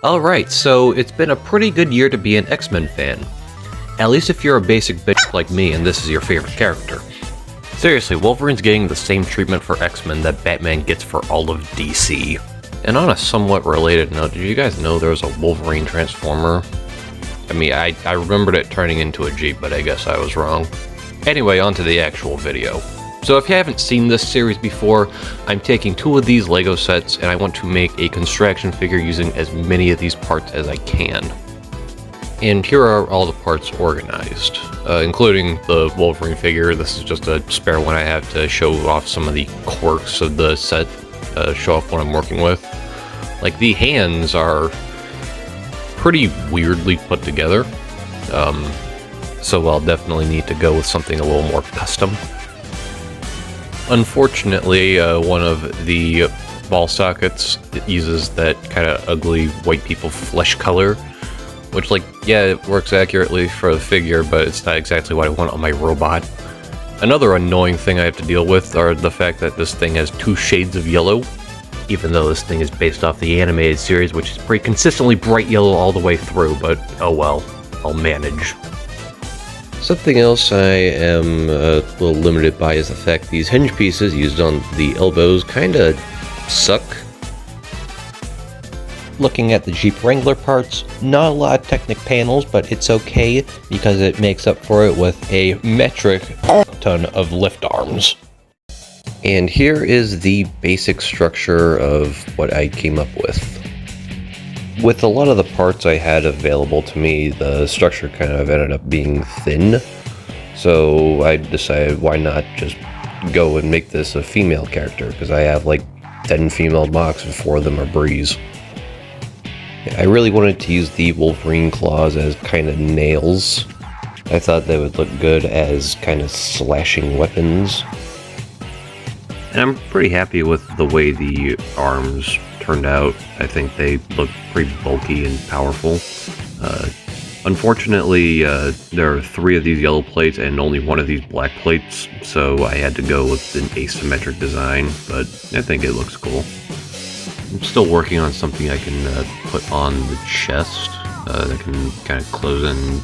Alright, so it's been a pretty good year to be an X-Men fan. At least if you're a basic bitch like me and this is your favorite character. Seriously, Wolverine's getting the same treatment for X-Men that Batman gets for all of DC. And on a somewhat related note, did you guys know there was a Wolverine Transformer? I mean, I remembered it turning into a Jeep, but I guess I was wrong. Anyway, on to the actual video. So if you haven't seen this series before, I'm taking 2 of these LEGO sets and I want to make a construction figure using as many of these parts as I can. And here are all the parts organized, including the Wolverine figure. This is just a spare one I have to show off some of the quirks of the set, show off what I'm working with. Like, the hands are pretty weirdly put together, so I'll definitely need to go with something a little more custom. Unfortunately, one of the ball sockets uses that kind of ugly white people flesh color, which, like, yeah, it works accurately for the figure, but it's not exactly what I want on my robot. Another annoying thing I have to deal with are the fact that this thing has 2 shades of yellow, even though this thing is based off the animated series, which is pretty consistently bright yellow all the way through, but oh well, I'll manage. Something else I am a little limited by is the fact these hinge pieces used on the elbows kinda suck. Looking at the Jeep Wrangler parts, not a lot of Technic panels, but it's okay because it makes up for it with a metric ton of lift arms. And here is the basic structure of what I came up with. With a lot of the parts I had available to me, the structure kind of ended up being thin, so I decided why not just go and make this a female character, because I have like 10 female mocks and 4 of them are Breeze. I really wanted to use the Wolverine claws as kind of nails. I thought they would look good as kind of slashing weapons. And I'm pretty happy with the way the arms turned out. I think they look pretty bulky and powerful. Unfortunately, there are 3 of these yellow plates and only 1 of these black plates, so I had to go with an asymmetric design, but I think it looks cool. I'm still working on something I can put on the chest that can kind of close in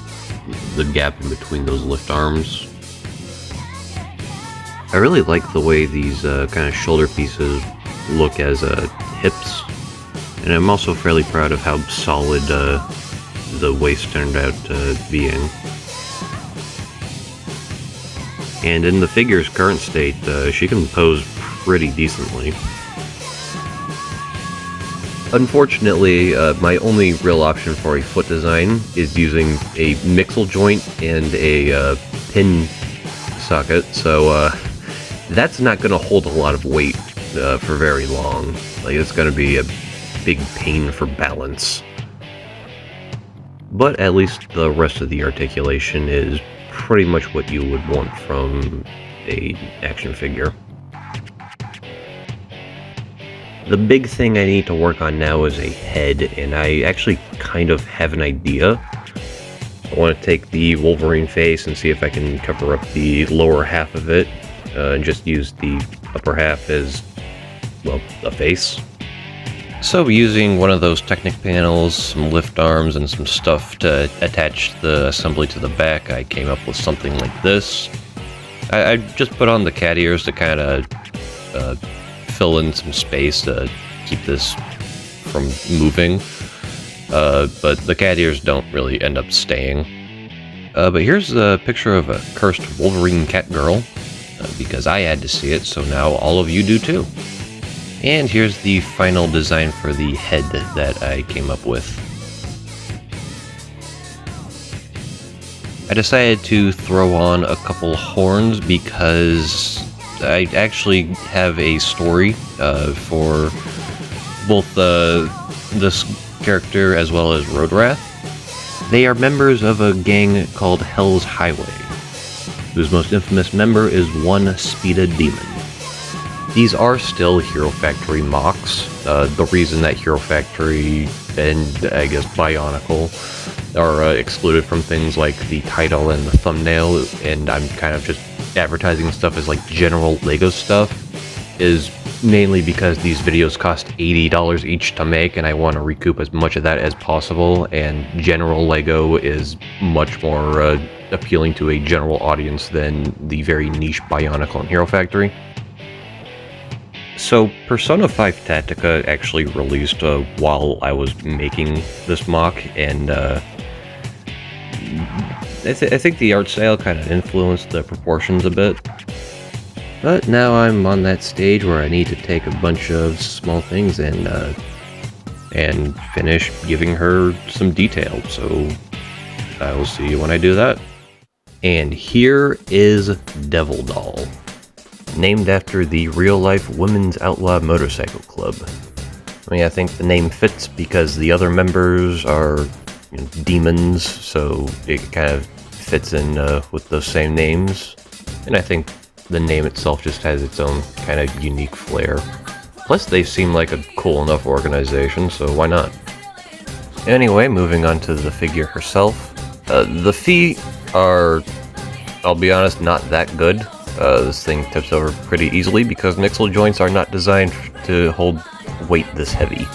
the gap in between those lift arms. I really like the way these kind of shoulder pieces look as hips, and I'm also fairly proud of how solid the waist turned out being. And in the figure's current state, she can pose pretty decently. Unfortunately, my only real option for a foot design is using a mixel joint and a pin socket, so that's not going to hold a lot of weight for very long. Like, it's going to be a big pain for balance. But at least the rest of the articulation is pretty much what you would want from an action figure. The big thing I need to work on now is a head, and I actually kind of have an idea. I want to take the Wolverine face and see if I can cover up the lower half of it, and just use the upper half as, well, a face. So using one of those Technic panels, some lift arms, and some stuff to attach the assembly to the back, I came up with something like this. I just put on the cat ears to kind of fill in some space to keep this from moving, but the cat ears don't really end up staying. But here's a picture of a cursed Wolverine cat girl, because I had to see it, so now all of you do too. And here's the final design for the head that I came up with. I decided to throw on a couple horns because I actually have a story for both this character as well as Road Wrath. They are members of a gang called Hell's Highway, whose most infamous member is one Speeda Demon. These are still Hero Factory mocks. The reason that Hero Factory and, I guess, Bionicle are excluded from things like the title and the thumbnail, and I'm kind of just advertising stuff as like general LEGO stuff, is mainly because these videos cost $80 each to make, and I want to recoup as much of that as possible, and general LEGO is much more appealing to a general audience than the very niche Bionicle and Hero Factory. So, Persona 5 Tactica actually released while I was making this mock, and I think the art style kind of influenced the proportions a bit. But now I'm on that stage where I need to take a bunch of small things and finish giving her some detail, so I will see you when I do that. And here is Devil Doll, named after the real-life Women's Outlaw Motorcycle Club. I mean, I think the name fits because the other members are demons, so it kind of fits in with those same names, and I think the name itself just has its own kind of unique flair. Plus, they seem like a cool enough organization, so why not? Anyway, moving on to the figure herself. The feet are, I'll be honest, not that good. This thing tips over pretty easily because Nixle joints are not designed to hold weight this heavy.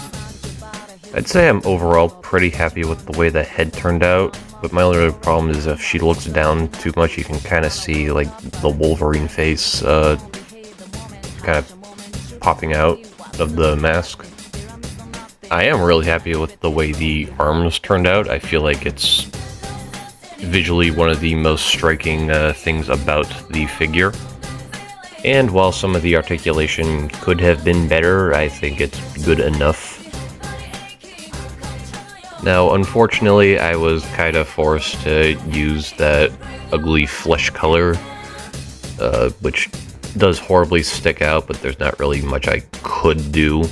I'd say I'm overall pretty happy with the way the head turned out, but my only problem is if she looks down too much, you can kind of see like the Wolverine face kind of popping out of the mask. I am really happy with the way the arms turned out. I feel like it's visually one of the most striking things about the figure. And while some of the articulation could have been better, I think it's good enough. Now, unfortunately, I was kind of forced to use that ugly flesh color, which does horribly stick out, but there's not really much I could do.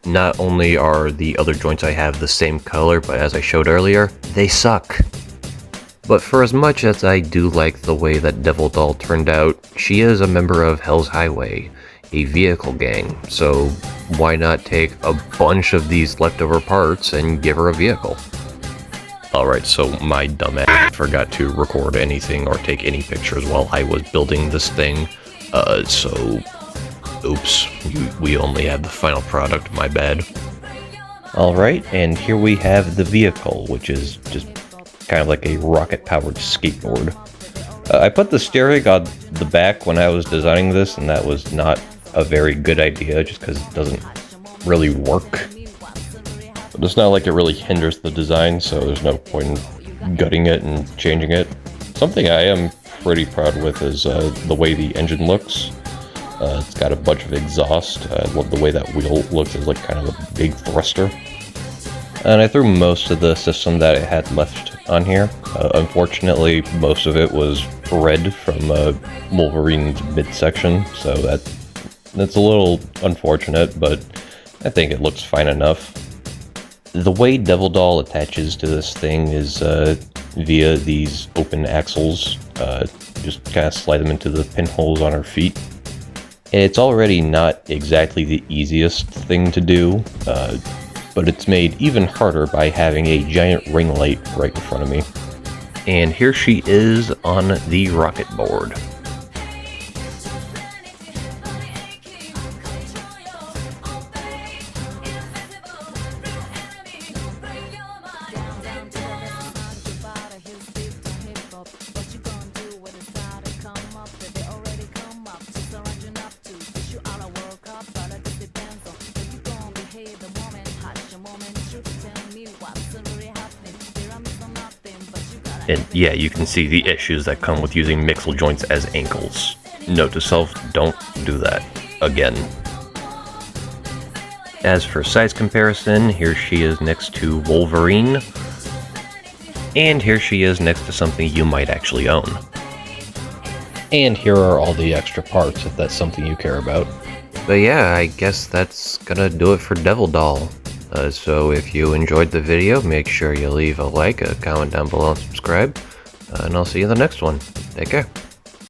Not only are the other joints I have the same color, but as I showed earlier, they suck. But for as much as I do like the way that Devil Doll turned out, she is a member of Hell's Highway, a vehicle gang, so why not take a bunch of these leftover parts and give her a vehicle? Alright, so my dumbass forgot to record anything or take any pictures while I was building this thing, so oops, we only have the final product, my bad. Alright, and here we have the vehicle, which is just kind of like a rocket-powered skateboard. I put the steering on the back when I was designing this, and that was not a very good idea, just because it doesn't really work. But it's not like it really hinders the design, so there's no point in gutting it and changing it. Something I am pretty proud with is the way the engine looks. It's got a bunch of exhaust. I love the way that wheel looks as like kind of a big thruster. And I threw most of the system that it had left on here. Unfortunately, most of it was red from Wolverine's midsection, so that's a little unfortunate, but I think it looks fine enough. The way Devil Doll attaches to this thing is via these open axles. Just kind of slide them into the pinholes on her feet. It's already not exactly the easiest thing to do, but it's made even harder by having a giant ring light right in front of me. And here she is on the rocket board. And yeah, you can see the issues that come with using Mixel joints as ankles. Note to self, don't do that again. As for size comparison, here she is next to Wolverine, and here she is next to something you might actually own. And here are all the extra parts if that's something you care about. But yeah, I guess that's gonna do it for Devil Doll. So if you enjoyed the video, make sure you leave a like, a comment down below, and subscribe. And I'll see you in the next one. Take care.